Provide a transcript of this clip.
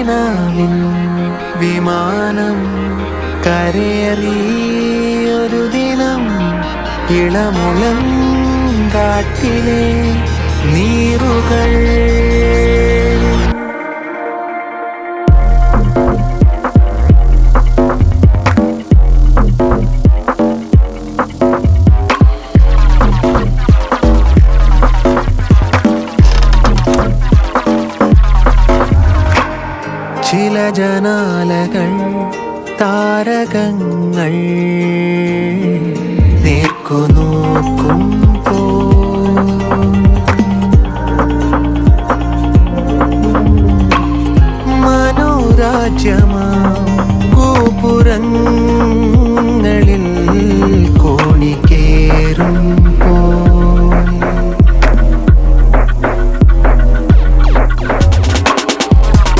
കിനാവിൻ വിമാനം കരയേറിയൊരു ദിനം ഇളമുളം കാട്ടിലെ നീറുകൾ ചില ജനാലകൾ താരകങ്ങൾ നേർക്കുനോക്കുമ്പോ മനോരാജ്യമാ ഗോപുരങ്ങളിൽ